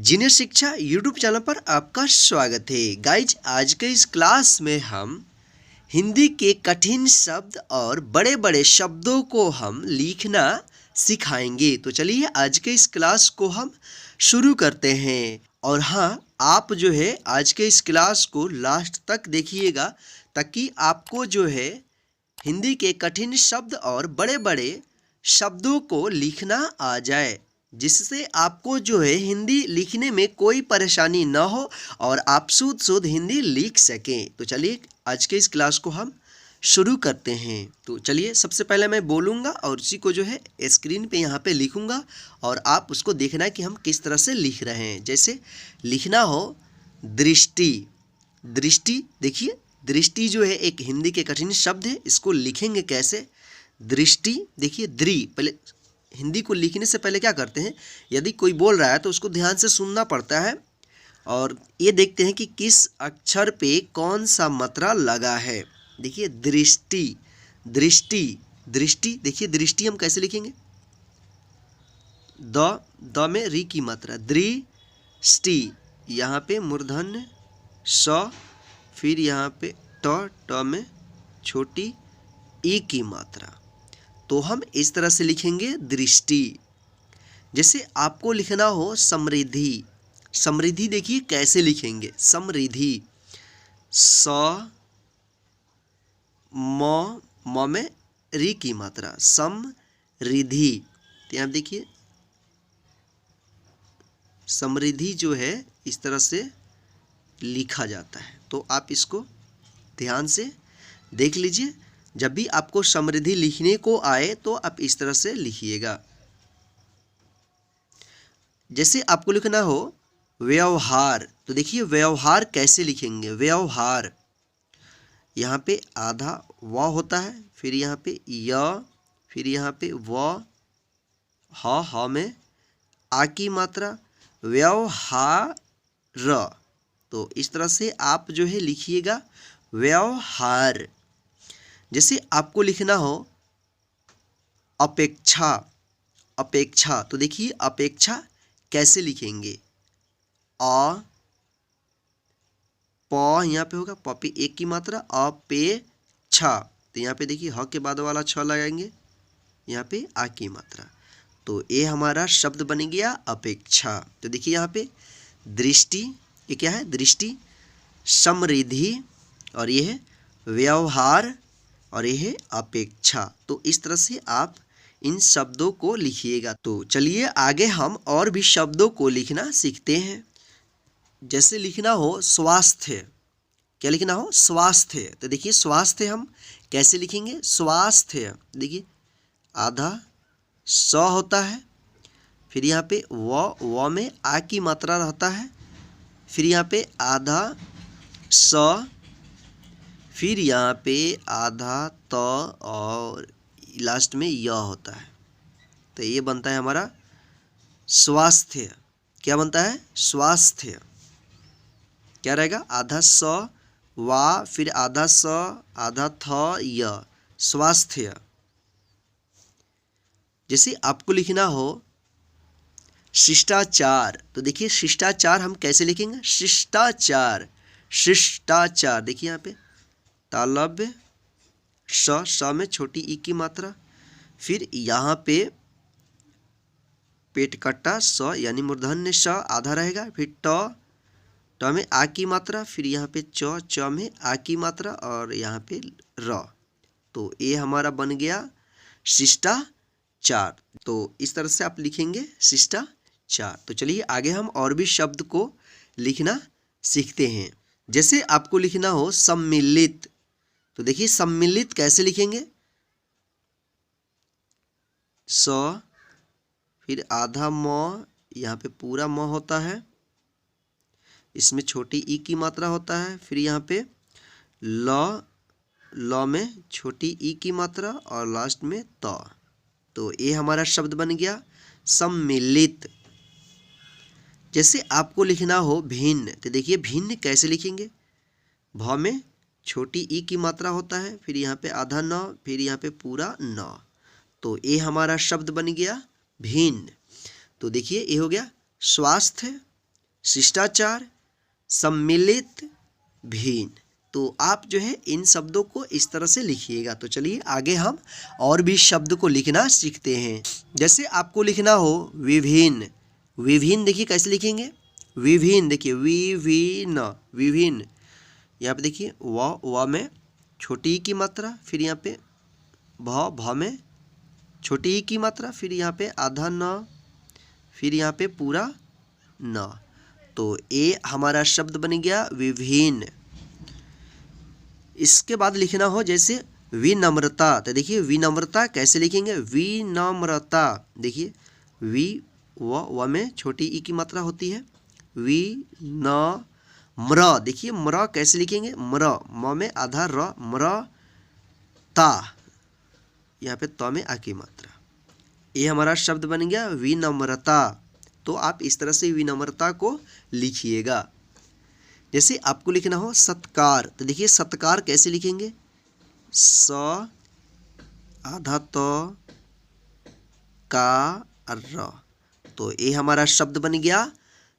जीनियर शिक्षा YouTube channel पर आपका स्वागत है। गाइज, आज के इस क्लास में हम हिंदी के कठिन शब्द और बड़े बड़े शब्दों को हम लिखना सिखाएंगे। तो चलिए आज के इस क्लास को हम शुरू करते हैं। और हाँ, आप जो है आज के इस क्लास को लास्ट तक देखिएगा ताकि आपको जो है हिंदी के कठिन शब्द और बड़े बड़े शब्दों को लिखना आ जाए, जिससे आपको जो है हिंदी लिखने में कोई परेशानी न हो और आप शुद्ध हिंदी लिख सकें। तो चलिए आज के इस क्लास को हम शुरू करते हैं। तो चलिए सबसे पहले मैं बोलूँगा और उसी को जो है स्क्रीन पे यहाँ पे लिखूँगा और आप उसको देखना है कि हम किस तरह से लिख रहे हैं। जैसे लिखना हो दृष्टि, दृष्टि देखिए, दृष्टि जो है एक हिंदी के कठिन शब्द है। इसको लिखेंगे कैसे? दृष्टि देखिए, पहले हिंदी को लिखने से पहले क्या करते हैं, यदि कोई बोल रहा है तो उसको ध्यान से सुनना पड़ता है और ये देखते हैं कि किस अक्षर पे कौन सा मात्रा लगा है। देखिए दृष्टि, दृष्टि, दृष्टि देखिए, दृष्टि हम कैसे लिखेंगे? द में री की मात्रा, दृष्टि, यहाँ पे मूर्धन्य स, फिर यहाँ पे ट में छोटी ई की मात्रा। तो हम इस तरह से लिखेंगे दृष्टि। जैसे आपको लिखना हो समृद्धि, समृद्धि देखिए कैसे लिखेंगे? समृद्धि, स म में री की मात्रा, समृद्धि। तो यहाँ देखिए समृद्धि जो है इस तरह से लिखा जाता है। तो आप इसको ध्यान से देख लीजिए। जब भी आपको समृद्धि लिखने को आए तो आप इस तरह से लिखिएगा। जैसे आपको लिखना हो व्यवहार, तो देखिए व्यवहार कैसे लिखेंगे? व्यवहार, यहाँ पे आधा व होता है, फिर यहाँ पे य, फिर यहाँ पे व, ह में आ की मात्रा, व्यवहार। तो इस तरह से आप जो है लिखिएगा व्यवहार। जैसे आपको लिखना हो अपेक्षा, अपेक्षा, तो देखिए अपेक्षा कैसे लिखेंगे? अ प यहाँ पे होगा, प पे एक की मात्रा, अपेक्षा। तो यहाँ पे देखिए ह के बाद वाला छ लगाएंगे, यहाँ पे आ की मात्रा। तो ये हमारा शब्द बन गया अपेक्षा। तो देखिए यहाँ पे दृष्टि, ये क्या है? दृष्टि, समृद्धि, और ये है व्यवहार, और ये है अपेक्षा। तो इस तरह से आप इन शब्दों को लिखिएगा। तो चलिए आगे हम और भी शब्दों को लिखना सीखते हैं। जैसे लिखना हो स्वास्थ्य, क्या लिखना हो? स्वास्थ्य। तो देखिए स्वास्थ्य हम कैसे लिखेंगे? स्वास्थ्य देखिए आधा स होता है, फिर यहाँ पे व में आ की मात्रा रहता है, फिर यहाँ पे आधा स, फिर यहाँ पे आधा त और लास्ट में य होता है। तो ये बनता है हमारा स्वास्थ्य। क्या बनता है? स्वास्थ्य। क्या रहेगा? आधा स वा, फिर आधा स, आधा थ, य, स्वास्थ्य। जैसे आपको लिखना हो शिष्टाचार, तो देखिए शिष्टाचार हम कैसे लिखेंगे? शिष्टाचार, शिष्टाचार देखिए यहाँ पे तालव्य स में छोटी ई की मात्रा, फिर यहाँ पे पेट कट्टा स यानी मूर्धन्य स आधा रहेगा, फिर ट में आ की मात्रा, फिर यहाँ पे च में आ की मात्रा, और यहाँ पे र। तो ये हमारा बन गया शिष्टाचार। तो इस तरह से आप लिखेंगे शिष्टाचार। तो चलिए आगे हम और भी शब्द को लिखना सीखते हैं। जैसे आपको लिखना हो सम्मिलित, तो देखिए सम्मिलित कैसे लिखेंगे? स, फिर आधा म, यहाँ पे पूरा म होता है, इसमें छोटी ई की मात्रा होता है, फिर यहाँ पे ल में छोटी ई की मात्रा, और लास्ट में त। तो ये हमारा शब्द बन गया सम्मिलित। जैसे आपको लिखना हो भिन्न, तो देखिए भिन्न कैसे लिखेंगे? भ में छोटी ई की मात्रा होता है, फिर यहाँ पे आधा न, फिर यहाँ पे पूरा न। तो ये हमारा शब्द बन गया भिन्न। तो देखिए ये हो गया स्वास्थ्य, शिष्टाचार, सम्मिलित, भिन्न। तो आप जो है इन शब्दों को इस तरह से लिखिएगा। तो चलिए आगे हम और भी शब्द को लिखना सीखते हैं। जैसे आपको लिखना हो विभिन्न। विभिन्न देखिए कैसे लिखेंगे, विभिन्न देखिए विभिन्न, विभिन्न। यहाँ पे देखिए व में छोटी ई की मात्रा, फिर यहाँ पे भ में छोटी ई की मात्रा, फिर यहाँ पे आधा न, फिर यहाँ पे पूरा न। तो ये हमारा शब्द बन गया विभिन्न। इसके बाद लिखना हो जैसे विनम्रता। तो देखिए विनम्रता कैसे लिखेंगे, विनम्रता। देखिए व में छोटी ई की मात्रा होती है, विनम्र। देखिए म्र कैसे लिखेंगे, म्र, म में आधा र, म्र ता, यहाँ पे त में आ की मात्रा। ये हमारा शब्द बन गया विनम्रता। तो आप इस तरह से विनम्रता को लिखिएगा। जैसे आपको लिखना हो सत्कार। तो देखिए सत्कार कैसे लिखेंगे, स आधा त का र। तो ये हमारा शब्द बन गया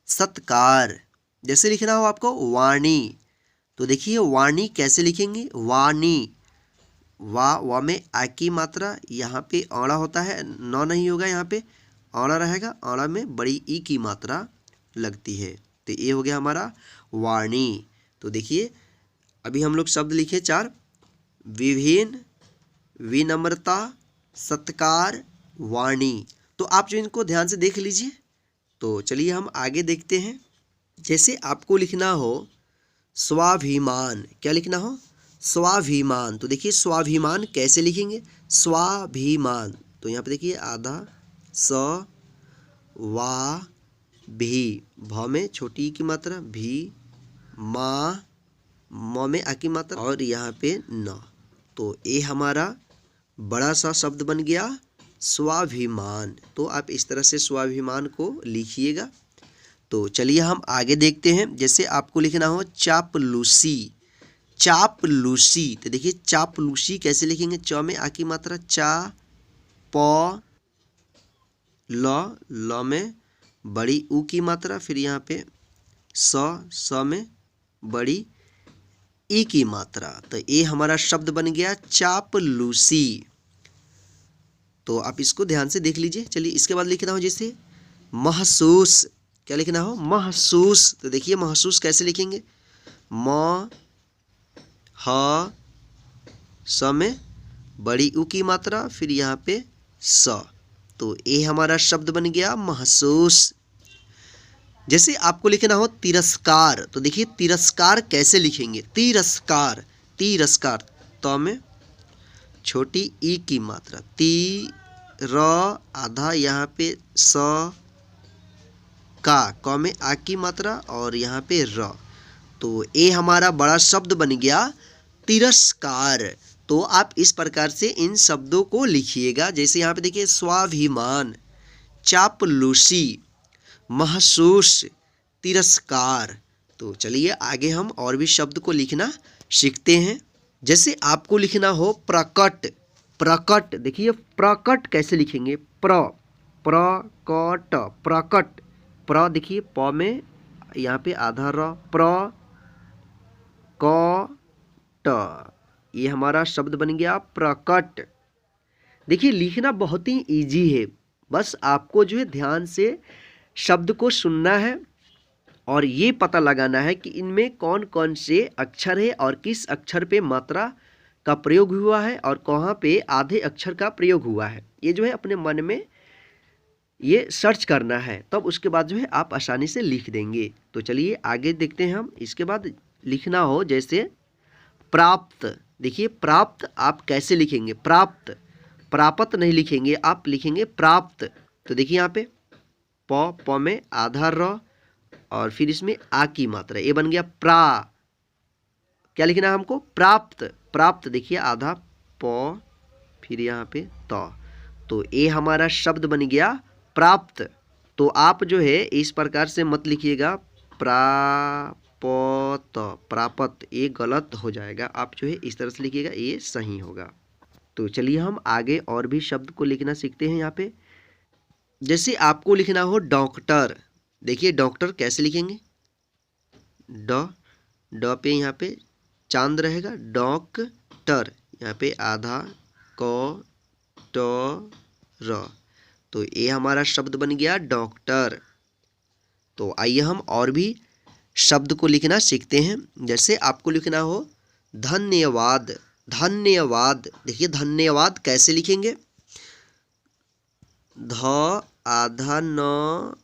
सत्कार। जैसे लिखना हो आपको वाणी। तो देखिए वाणी कैसे लिखेंगे, वाणी, वा में आ की मात्रा, यहाँ पे औड़ा होता है, न नहीं होगा, यहाँ पे औड़ा रहेगा, औड़ा में बड़ी ई की मात्रा लगती है। तो ये हो गया हमारा वाणी। तो देखिए अभी हम लोग शब्द लिखे 4, विभिन्न, विनम्रता, सत्कार, वाणी। तो आप जो इनको ध्यान से देख लीजिए। तो चलिए हम आगे देखते हैं। जैसे आपको लिखना हो स्वाभिमान। क्या लिखना हो, स्वाभिमान। तो देखिए स्वाभिमान कैसे लिखेंगे, स्वाभिमान। तो यहाँ पे देखिए आधा स वा भी, भ में छोटी ई की मात्रा, भी, माँ, म में आ की मात्रा, और यहाँ पे न। तो ये हमारा बड़ा सा शब्द बन गया स्वाभिमान। तो आप इस तरह से स्वाभिमान को लिखिएगा। तो चलिए हम आगे देखते हैं। जैसे आपको लिखना हो चापलूसी। चापलूसी। तो देखिए चापलूसी कैसे लिखेंगे, च में आ की मात्रा, चा, प, ल में बड़ी ऊ की मात्रा, फिर यहाँ पे स में बड़ी ई की मात्रा। तो ये हमारा शब्द बन गया चापलूसी। तो आप इसको ध्यान से देख लीजिए। चलिए इसके बाद लिखना हो जैसे महसूस। क्या लिखना हो, महसूस। तो देखिए महसूस कैसे लिखेंगे, म, ह, स में बड़ी ऊ की मात्रा, फिर यहाँ पे स। तो ये हमारा शब्द बन गया महसूस। जैसे आपको लिखना हो तिरस्कार। तो देखिए तिरस्कार कैसे लिखेंगे, तिरस्कार, तिरस्कार, त में छोटी ई की मात्रा, ती, र, आधा यहाँ पे स, का, क में आ की मात्रा, और यहाँ पे र। तो ये हमारा बड़ा शब्द बन गया तिरस्कार। तो आप इस प्रकार से इन शब्दों को लिखिएगा। जैसे यहाँ पे देखिए स्वाभिमान, चापलूसी, महसूस, तिरस्कार। तो चलिए आगे हम और भी शब्द को लिखना सीखते हैं। जैसे आपको लिखना हो प्रकट। प्रकट। देखिए प्रकट कैसे लिखेंगे, प्रकट, प्रकट। प्र देखिए प में यहाँ पे आधा र, प्रकट। ये हमारा शब्द बन गया प्रकट। देखिए लिखना बहुत ही इजी है, बस आपको जो है ध्यान से शब्द को सुनना है और ये पता लगाना है कि इनमें कौन कौन से अक्षर है और किस अक्षर पे मात्रा का प्रयोग हुआ है और कहाँ पे आधे अक्षर का प्रयोग हुआ है। ये जो है अपने मन में ये सर्च करना है, तब उसके बाद जो है आप आसानी से लिख देंगे। तो चलिए आगे देखते हैं हम। इसके बाद लिखना हो जैसे प्राप्त। देखिए प्राप्त आप कैसे लिखेंगे, प्राप्त, प्राप्त नहीं लिखेंगे, आप लिखेंगे प्राप्त। तो देखिए यहाँ पे प में आधा र और फिर इसमें आ की मात्रा, ये बन गया प्रा। क्या लिखना है हमको, प्राप्त, प्राप्त। देखिए आधा प फिर यहाँ पे त। तो ये हमारा शब्द बन गया प्राप्त। तो आप जो है इस प्रकार से मत लिखिएगा प्रापत, प्राप्त, ये गलत हो जाएगा। आप जो है इस तरह से लिखिएगा, ये सही होगा। तो चलिए हम आगे और भी शब्द को लिखना सीखते हैं। यहाँ पे जैसे आपको लिखना हो डॉक्टर। देखिए डॉक्टर कैसे लिखेंगे, ड, ड पे यहाँ पे चांद रहेगा, डॉक्टर, यहाँ पे आधा क ट र, तो ये हमारा शब्द बन गया डॉक्टर। तो आइए हम और भी शब्द को लिखना सीखते हैं। जैसे आपको लिखना हो धन्यवाद, धन्यवाद। देखिए धन्यवाद कैसे लिखेंगे, ध आधा न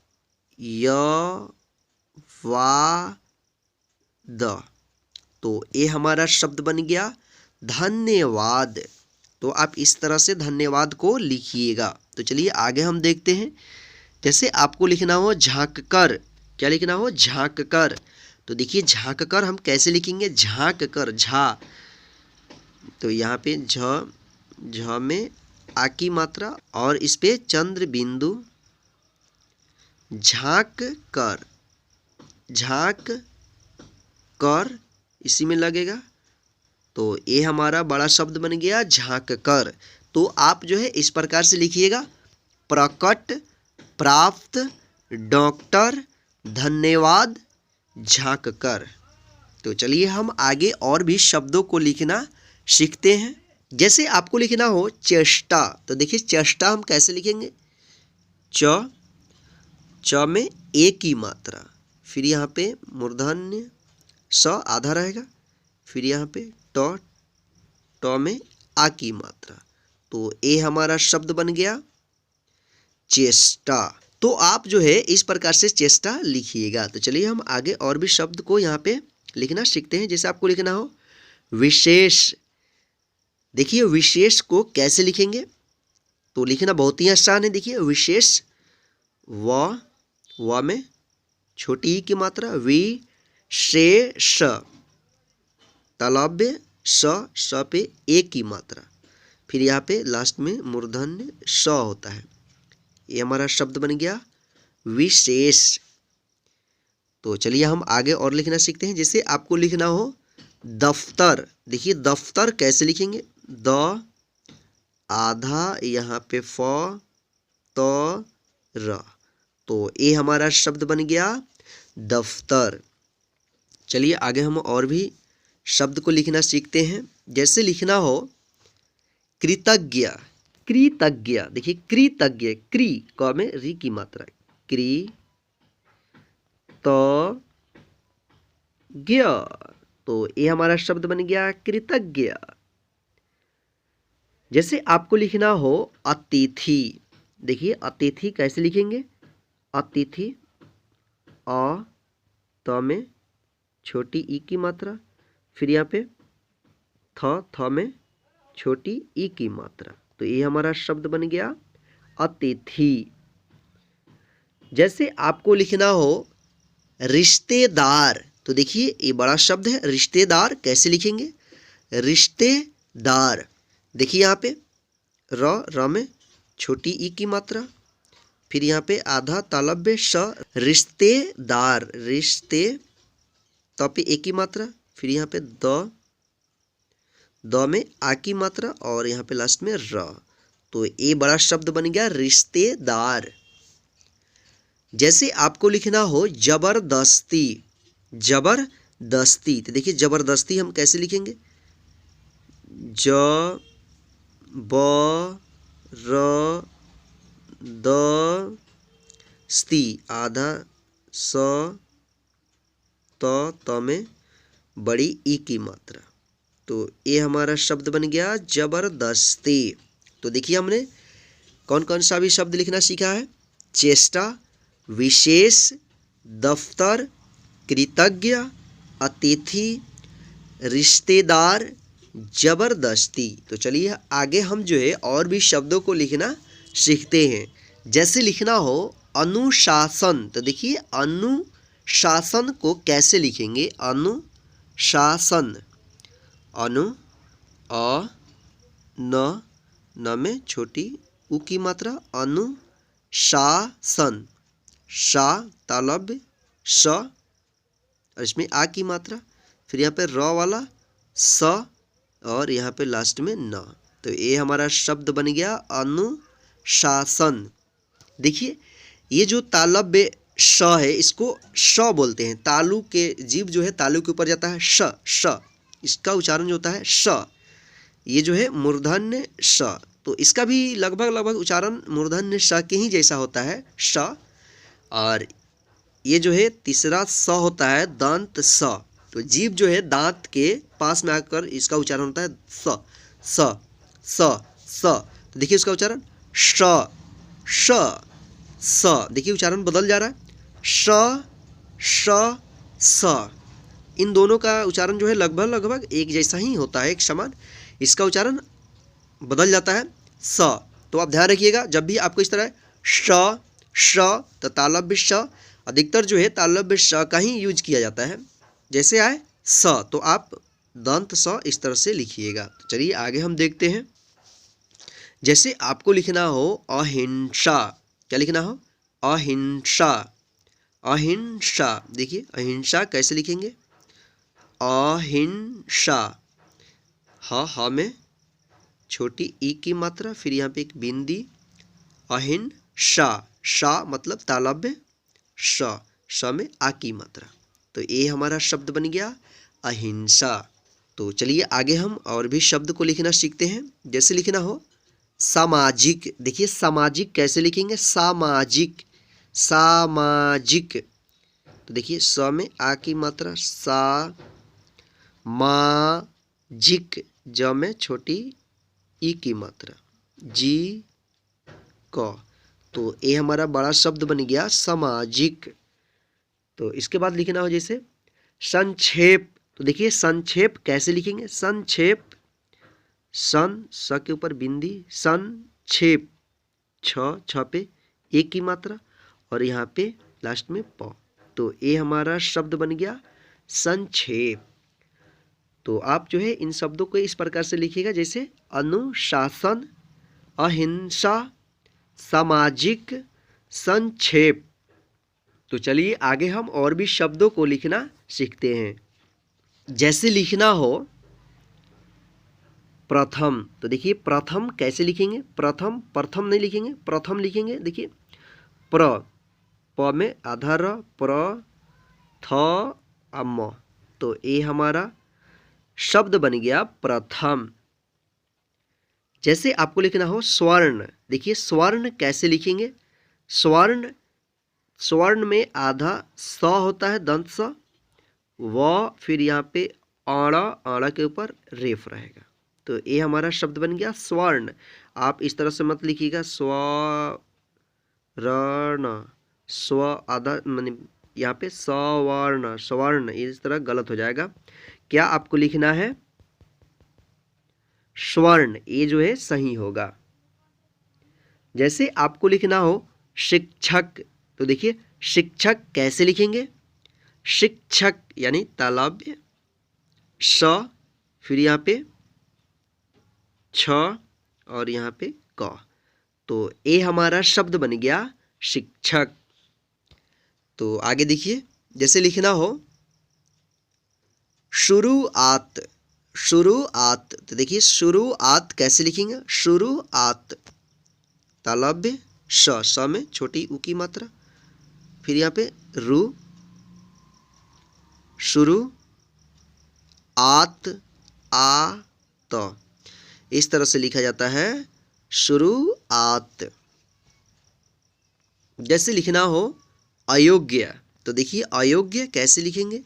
य वा द, तो ये हमारा शब्द बन गया धन्यवाद। तो आप इस तरह से धन्यवाद को लिखिएगा। तो चलिए आगे हम देखते हैं। जैसे आपको लिखना हो झांक कर, क्या लिखना हो, झांक कर। तो देखिए झांक कर हम कैसे लिखेंगे, झांक कर, झा, तो यहाँ पे झ में आ की मात्रा और इस पे चंद्र बिंदु, झांक कर, झांक कर इसी में लगेगा। तो ये हमारा बड़ा शब्द बन गया झांक कर। तो आप जो है इस प्रकार से लिखिएगा, प्रकट, प्राप्त, डॉक्टर, धन्यवाद, झांक कर। तो चलिए हम आगे और भी शब्दों को लिखना सीखते हैं। जैसे आपको लिखना हो चेष्टा, तो देखिए चेष्टा हम कैसे लिखेंगे, च में ए की मात्रा, फिर यहाँ पे मूर्धन्य स आधा रहेगा, फिर यहाँ पे ट में आ की मात्रा, तो ए हमारा शब्द बन गया चेष्टा। तो आप जो है इस प्रकार से चेष्टा लिखिएगा। तो चलिए हम आगे और भी शब्द को यहाँ पे लिखना सीखते हैं। जैसे आपको लिखना हो विशेष, देखिए विशेष को कैसे लिखेंगे, तो लिखना बहुत ही आसान है। देखिए विशेष, व में छोटी ई की मात्रा, विशेष, तालव्य स पे ए की मात्रा, फिर यहाँ पे लास्ट में मूर्धन्य स होता है। ये हमारा शब्द बन गया विशेष। तो चलिए हम आगे और लिखना सीखते हैं। जैसे आपको लिखना हो दफ्तर, देखिए दफ्तर कैसे लिखेंगे, द आधा यहाँ पे फ त र, तो ये हमारा शब्द बन गया दफ्तर। चलिए आगे हम और भी शब्द को लिखना सीखते हैं। जैसे लिखना हो कृतज्ञ, कृतज्ञ, देखिए कृतज्ञ, क्री क में री की मात्रा, क्री त ज्ञ, तो ये हमारा शब्द बन गया कृतज्ञ। जैसे आपको लिखना हो अतिथि, देखिए अतिथि कैसे लिखेंगे, अतिथि, अ त में छोटी ई की मात्रा, फिर यहाँ पे थ में छोटी ई की मात्रा, तो ये हमारा शब्द बन गया अतिथि। जैसे आपको लिखना हो रिश्तेदार, तो देखिए ये बड़ा शब्द है रिश्तेदार, कैसे लिखेंगे, रिश्तेदार, देखिए यहाँ पे र में छोटी ई की मात्रा, फिर यहाँ पे आधा तालव्य स, रिश्तेदार, रिश्ते त पे ए की मात्रा, फिर यहाँ पे द में आ की मात्रा और यहाँ पे लास्ट में र, तो ये बड़ा शब्द बन गया रिश्तेदार। जैसे आपको लिखना हो जबरदस्ती, जबरदस्ती, तो देखिए जबरदस्ती हम कैसे लिखेंगे, ज ब र द स्ती, आधा स त में बड़ी ई की मात्रा, तो ये हमारा शब्द बन गया जबरदस्ती। तो देखिए हमने कौन कौन सा भी शब्द लिखना सीखा है, चेष्टा, विशेष, दफ्तर, कृतज्ञ, अतिथि, रिश्तेदार, जबरदस्ती। तो चलिए आगे हम जो है और भी शब्दों को लिखना सीखते हैं। जैसे लिखना हो अनुशासन, तो देखिए अनुशासन को कैसे लिखेंगे, अनुशासन, अनु अ न में छोटी उ की मात्रा, अनुशासन, शा तालव्य स और इसमें आ की मात्रा, फिर यहाँ पे र वाला स और यहाँ पे लास्ट में न, तो ये हमारा शब्द बन गया अनुशासन। देखिए ये जो तालव्य श है, इसको श बोलते हैं। तालु के जीभ जो है तालु के ऊपर जाता है, श, इसका उच्चारण जो होता है श। ये जो है मूर्धन्य श, तो इसका भी लगभग उच्चारण मूर्धन्य श के ही जैसा होता है, श। और ये जो है तीसरा स होता है दंत स, तो जीभ जो है दांत के पास में आकर इसका उच्चारण होता है स, स, स, स। तो देखिए इसका उच्चारण श, श, स। देखिए उच्चारण बदल जा रहा है, श, श, स। इन दोनों का उच्चारण जो है लगभग एक जैसा ही होता है, एक समान। इसका उच्चारण बदल जाता है स। तो आप ध्यान रखिएगा, जब भी आपको इस तरह श, श, तो तालव्य श, अधिकतर जो है तालव्य श का ही यूज किया जाता है। जैसे आए स, तो आप दंत स इस तरह से लिखिएगा। तो चलिए आगे हम देखते हैं। जैसे आपको लिखना हो अहिंसा, क्या लिखना हो, अहिंसा, अहिंसा। देखिए अहिंसा कैसे लिखेंगे, अहिंसा, ह में छोटी ई की मात्रा, फिर यहाँ पे एक बिंदी, अहिंसा, सा मतलब तालव्य श में आ की मात्रा। तो ये हमारा शब्द बन गया अहिंसा। तो चलिए आगे हम और भी शब्द को लिखना सीखते हैं। जैसे लिखना हो सामाजिक, देखिए सामाजिक कैसे लिखेंगे, सामाजिक, सामाजिक। तो देखिए स में आ की मात्रा, सा, मा, जिक, ज में छोटी ई की मात्रा, जी, क। तो ये हमारा बड़ा शब्द बन गया सामाजिक। तो इसके बाद लिखना हो जैसे संक्षेप, तो देखिए संक्षेप कैसे लिखेंगे, संक्षेप, सन, स के ऊपर बिंदी, संक्षेप, छ पे एक की मात्रा और यहाँ पे लास्ट में प। तो ये हमारा शब्द बन गया संक्षेप। तो आप जो है इन शब्दों को इस प्रकार से लिखिएगा जैसे अनुशासन, अहिंसा, सामाजिक, संक्षेप। तो चलिए आगे हम और भी शब्दों को लिखना सीखते हैं। जैसे लिखना हो प्रथम, तो देखिए प्रथम कैसे लिखेंगे, प्रथम, प्रथम नहीं लिखेंगे, प्रथम लिखेंगे। देखिए प में आधा र, प्र, थ, म। तो ये हमारा शब्द बन गया प्रथम। जैसे आपको लिखना हो स्वर्ण, देखिए स्वर्ण कैसे लिखेंगे, स्वर्ण, स्वर्ण में आधा स होता है दंत स, व, फिर यहाँ पे आड़ा, आड़ा के ऊपर रेफ रहेगा। तो ये हमारा शब्द बन गया स्वर्ण। आप इस तरह से मत लिखिएगा स्वर्ण, स्व आधा माने यहाँ पे सवर्ण, स्वर्ण, इस तरह गलत हो जाएगा। क्या आपको लिखना है स्वर्ण, ये जो है सही होगा। जैसे आपको लिखना हो शिक्षक, तो देखिए शिक्षक कैसे लिखेंगे, शिक्षक यानी तालव्य श, फिर यहाँ पे छ और यहाँ पे क। तो ये हमारा शब्द बन गया शिक्षक। तो आगे देखिए, जैसे लिखना हो शुरुआत, शुरुआत, तो देखिए शुरुआत कैसे लिखेंगे, शुरुआत, तालव्य श में छोटी ऊ की मात्रा, फिर यहाँ पे रु, शुरू, आत, आ, त, इस तरह से लिखा जाता है शुरुआत। जैसे लिखना हो अयोग्य, तो देखिए अयोग्य कैसे लिखेंगे,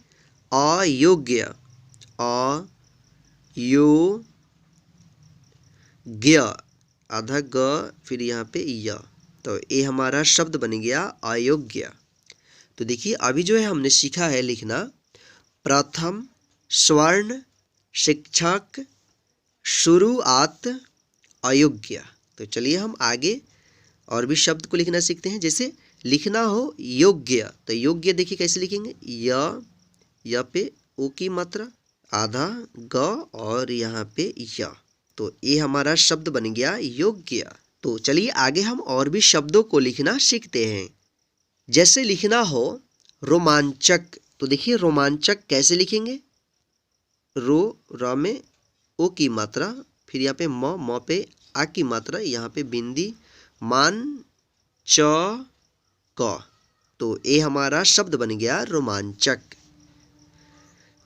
अयोग्य, अयोग्य, आधा ग, फिर यहाँ पे य। तो ये हमारा शब्द बन गया अयोग्य। तो देखिए अभी जो है हमने सीखा है लिखना प्रथम, स्वर्ण, शिक्षक, शुरुआत, अयोग्य। तो चलिए हम आगे और भी शब्द को लिखना सीखते हैं। जैसे लिखना हो योग्य, तो योग्य देखिए कैसे लिखेंगे, य पे ओ की मात्रा, आधा ग और यहाँ पे य। तो ये हमारा शब्द बन गया योग्य। तो चलिए आगे हम और भी शब्दों को लिखना सीखते हैं। जैसे लिखना हो रोमांचक, तो देखिए रोमांचक कैसे लिखेंगे, र में ओ की मात्रा, फिर यहाँ पे म पे आ की मात्रा, यहाँ पे बिंदी, मान, च, क। तो ए हमारा शब्द बन गया रोमांचक।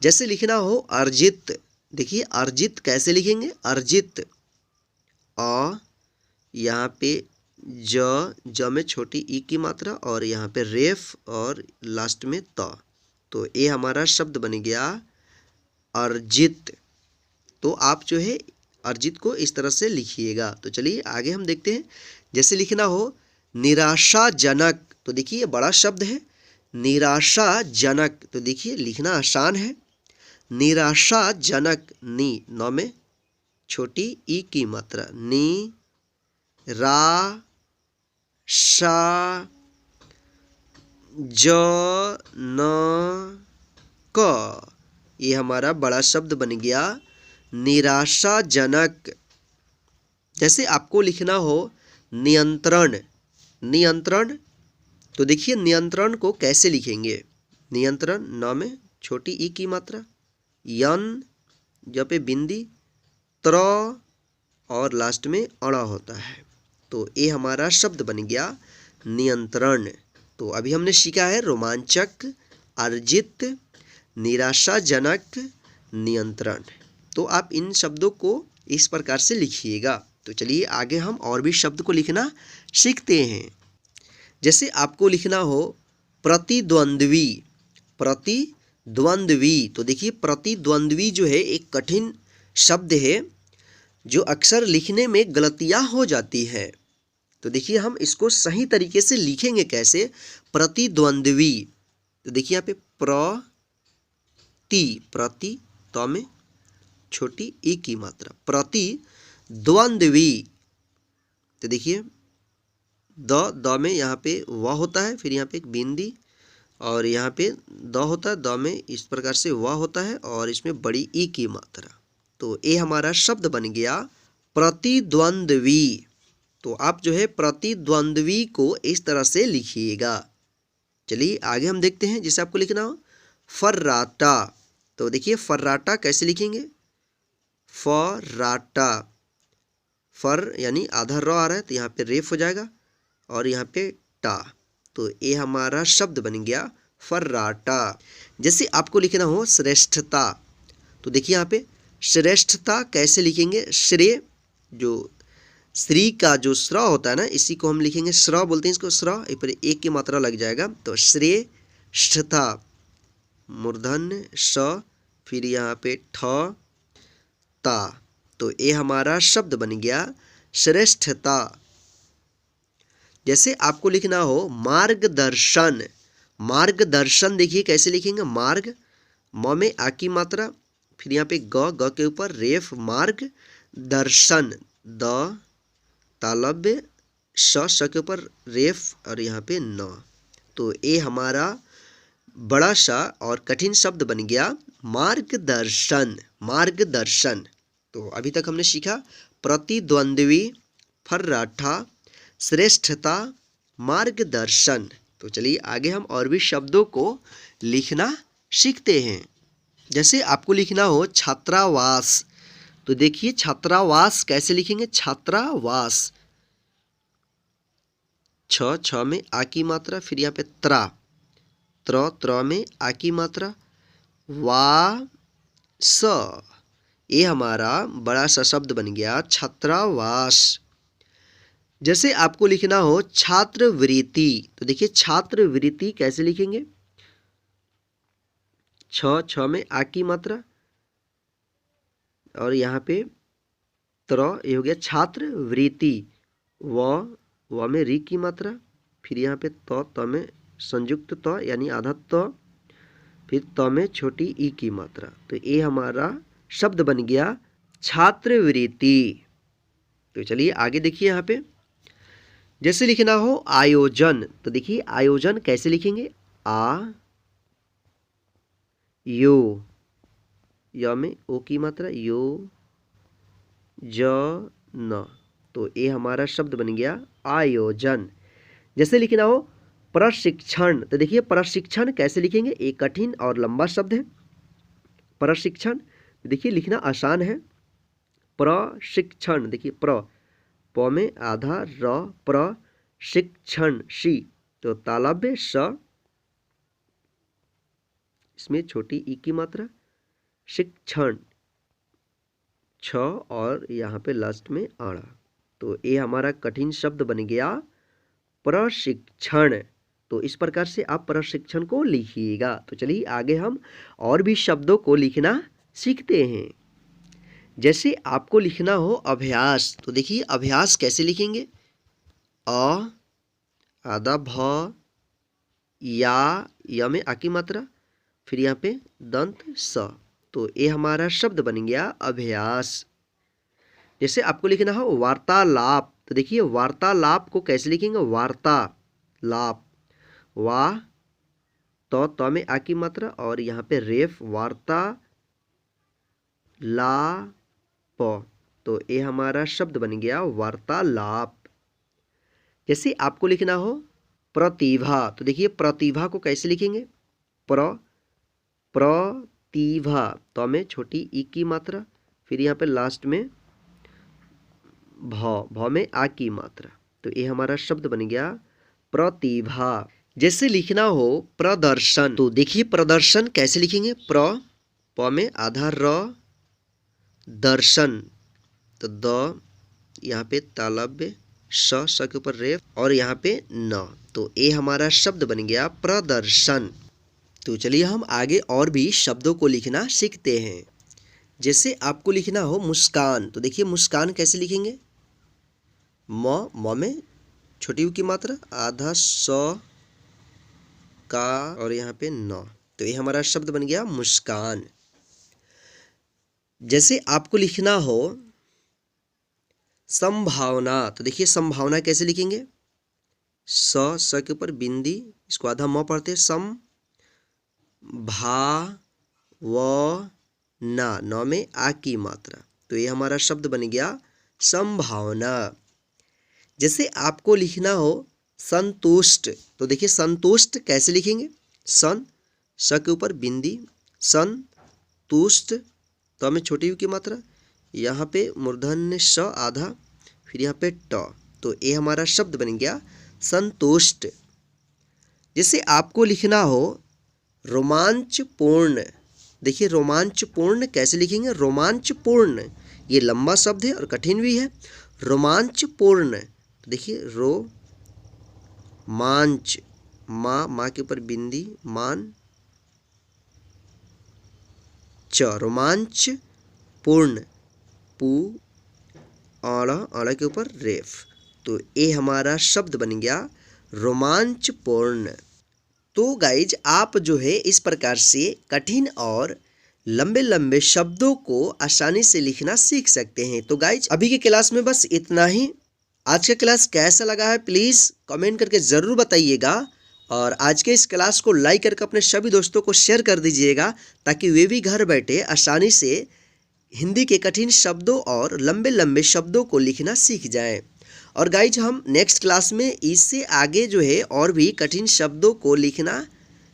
जैसे लिखना हो अर्जित, देखिए अर्जित कैसे लिखेंगे, अर्जित अ, यहाँ पे ज में छोटी ई की मात्रा और यहाँ पे रेफ और लास्ट में त, तो ए हमारा शब्द बन गया अर्जित। तो आप जो है अर्जित को इस तरह से लिखिएगा। तो चलिए आगे हम देखते हैं। जैसे लिखना हो निराशाजनक, तो देखिए ये बड़ा शब्द है निराशाजनक, तो देखिए लिखना आसान है। निराशाजनक, नी नौ में छोटी ई की मात्रा, नी रा शा ज न क, ये हमारा बड़ा शब्द बन गया निराशाजनक। जैसे आपको लिखना हो नियंत्रण, नियंत्रण, तो देखिए नियंत्रण को कैसे लिखेंगे, नियंत्रण न में छोटी ई की मात्रा, यन जहाँ पे बिंदी, त्र और लास्ट में अड़ा होता है, तो ये हमारा शब्द बन गया नियंत्रण। तो अभी हमने सीखा है रोमांचक, अर्जित, निराशाजनक, नियंत्रण। तो आप इन शब्दों को इस प्रकार से लिखिएगा। तो चलिए आगे हम और भी शब्द को लिखना सीखते हैं। जैसे आपको लिखना हो प्रतिद्वंद्वी, प्रतिद्वंद्वी, तो देखिए प्रतिद्वंद्वी जो है एक कठिन शब्द है जो अक्सर लिखने में गलतियां हो जाती है। तो देखिए हम इसको सही तरीके से लिखेंगे कैसे, प्रतिद्वंद्वी, तो देखिए यहाँ पे प्रति तो में छोटी ई की मात्रा, प्रतिद्वंद्वी, तो देखिए द में यहाँ पे व होता है, फिर यहाँ पे एक बिंदी और यहाँ पे द होता है, द में इस प्रकार से व होता है और इसमें बड़ी ई की मात्रा, तो ये हमारा शब्द बन गया प्रतिद्वंद्वी। तो आप जो है प्रतिद्वंद्वी को इस तरह से लिखिएगा। चलिए आगे हम देखते हैं। जैसे आपको लिखना हो फर्राटा, तो देखिए फर्राटा कैसे लिखेंगे, फर्राटा, फर यानी आधा र आ रहा है तो यहाँ पे रेफ हो जाएगा और यहाँ पे टा, तो ये हमारा शब्द बन गया फर्राटा। जैसे आपको लिखना हो श्रेष्ठता, तो देखिए यहाँ पे श्रेष्ठता कैसे लिखेंगे, श्रेय जो श्री का जो श्र होता है ना, इसी को हम लिखेंगे श्र बोलते हैं इसको, श्र पर एक की मात्रा लग जाएगा, तो श्रेष्ठता, मूर्धन्य श, फिर यहाँ पे ठ ता, तो ये हमारा शब्द बन गया श्रेष्ठता। जैसे आपको लिखना हो मार्गदर्शन, मार्गदर्शन देखिए कैसे लिखेंगे, मार्ग म में आ की मात्रा, फिर यहाँ पे ग के ऊपर रेफ, मार्ग दर्शन, द तालब्य श के ऊपर रेफ और यहाँ पे न, तो ये हमारा बड़ा सा और कठिन शब्द बन गया मार्गदर्शन, मार्गदर्शन। तो अभी तक हमने सीखा प्रतिद्वंद्वी, फर्राटा, श्रेष्ठता, मार्गदर्शन। तो चलिए आगे हम और भी शब्दों को लिखना सीखते हैं। जैसे आपको लिखना हो छात्रावास, तो देखिए छात्रावास कैसे लिखेंगे, छात्रावास, छ में आ की मात्रा, फिर यहाँ पे त्र में आ की मात्रा, वा स, ये हमारा बड़ा सा शब्द बन गया छात्रावास। जैसे आपको लिखना हो छात्रवृत्ति, तो देखिए छात्रवृत्ति कैसे लिखेंगे, छ में आ की मात्रा और यहाँ पे ये हो गया छात्रवृत्ति, व में री की मात्रा, फिर यहाँ पे त में संयुक्त त यानी आधा त, फिर त में छोटी ई की मात्रा, तो ये हमारा शब्द बन गया छात्रवृत्ति। तो चलिए आगे देखिए यहाँ पे। जैसे लिखना हो आयोजन, तो देखिए आयोजन कैसे लिखेंगे, या में ओ की मात्रा, यो ज न, तो ये हमारा शब्द बन गया आयोजन। जैसे लिखना हो प्रशिक्षण, तो देखिए प्रशिक्षण कैसे लिखेंगे, एक कठिन और लंबा शब्द है प्रशिक्षण, देखिए लिखना आसान है, प्रशिक्षण, देखिए प में आधा र, प्रशिक्षण शी, तो तालव्य स, इसमें छोटी ई की मात्रा, शिक्षण छ और यहाँ पे लास्ट में आड़ा। तो ये हमारा कठिन शब्द बन गया प्रशिक्षण। तो इस प्रकार से आप प्रशिक्षण को लिखिएगा। तो चलिए आगे हम और भी शब्दों को लिखना सीखते हैं। जैसे आपको लिखना हो अभ्यास, तो देखिए अभ्यास कैसे लिखेंगे। अ आधा भ, या में आ की मात्रा, फिर यहाँ पे दंत स। तो ये हमारा शब्द बन गया अभ्यास। जैसे आपको लिखना हो वार्तालाप, तो देखिए वार्तालाप को कैसे लिखेंगे। वार्तालाप, वाह तो में आ की मात्रा और यहाँ पे रेफ, वार्ता ला प। तो ये हमारा शब्द बन गया वार्तालाप। जैसे आपको लिखना हो प्रतिभा, तो देखिए प्रतिभा को कैसे लिखेंगे। प्रतिभा, तो में छोटी ई की मात्रा, फिर यहाँ पे लास्ट में भ में आ की मात्रा। तो ये हमारा शब्द बन गया प्रतिभा। जैसे लिखना हो प्रदर्शन, तो देखिए प्रदर्शन कैसे लिखेंगे। प में आधा र, दर्शन, तो द यहाँ पे तालव्य स के ऊपर रेफ और यहाँ पे न। तो ये हमारा शब्द बन गया प्रदर्शन। तो चलिए हम आगे और भी शब्दों को लिखना सीखते हैं। जैसे आपको लिखना हो मुस्कान, तो देखिए मुस्कान कैसे लिखेंगे। म में छोटी यू की मात्रा, आधा स का और यहाँ पे न। तो ये हमारा शब्द बन गया मुस्कान। जैसे आपको लिखना हो संभावना, तो देखिए संभावना कैसे लिखेंगे। स के ऊपर बिंदी, इसको आधा म पढ़ते, सम भा व ना, न में आ की मात्रा। तो ये हमारा शब्द बन गया संभावना। जैसे आपको लिखना हो संतुष्ट, तो देखिए संतुष्ट कैसे लिखेंगे। स के ऊपर बिंदी, संतुष्ट, तो में छोटी यू की मात्रा, यहाँ पे मूर्धन्य स आधा, फिर यहाँ पे ट। तो ये हमारा शब्द बन गया संतुष्ट। जैसे आपको लिखना हो रोमांचपूर्ण, देखिए रोमांचपूर्ण कैसे लिखेंगे। रोमांचपूर्ण ये लंबा शब्द है और कठिन भी है। रोमांचपूर्ण, तो देखिए रो मांच, माँ के ऊपर बिंदी, मान च, रोमांच पूर्ण, पू आड़ा के ऊपर रेफ। तो ये हमारा शब्द बन गया रोमांचपूर्ण। तो गाइज आप जो है इस प्रकार से कठिन और लंबे लंबे शब्दों को आसानी से लिखना सीख सकते हैं। तो गाइज अभी की क्लास में बस इतना ही। आज का क्लास कैसा लगा है प्लीज़ कमेंट करके ज़रूर बताइएगा, और आज के इस क्लास को लाइक करके अपने सभी दोस्तों को शेयर कर दीजिएगा, ताकि वे भी घर बैठे आसानी से हिंदी के कठिन शब्दों और लंबे लंबे शब्दों को लिखना सीख जाएं। और गाइज हम नेक्स्ट क्लास में इससे आगे जो है और भी कठिन शब्दों को लिखना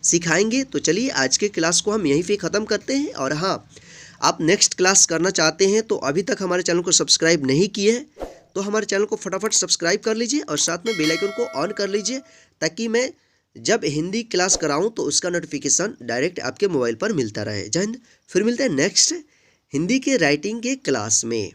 सिखाएंगे। तो चलिए आज के क्लास को हम यहीं पे ख़त्म करते हैं। और हाँ, आप नेक्स्ट क्लास करना चाहते हैं तो अभी तक हमारे चैनल को सब्सक्राइब नहीं किए हैं तो हमारे चैनल को फटाफट सब्सक्राइब कर लीजिए और साथ में बेल आइकन को ऑन कर लीजिए, ताकि मैं जब हिंदी क्लास कराऊं तो उसका नोटिफिकेशन डायरेक्ट आपके मोबाइल पर मिलता रहे। जय हिंद। फिर मिलते हैं नेक्स्ट हिंदी के राइटिंग के क्लास में।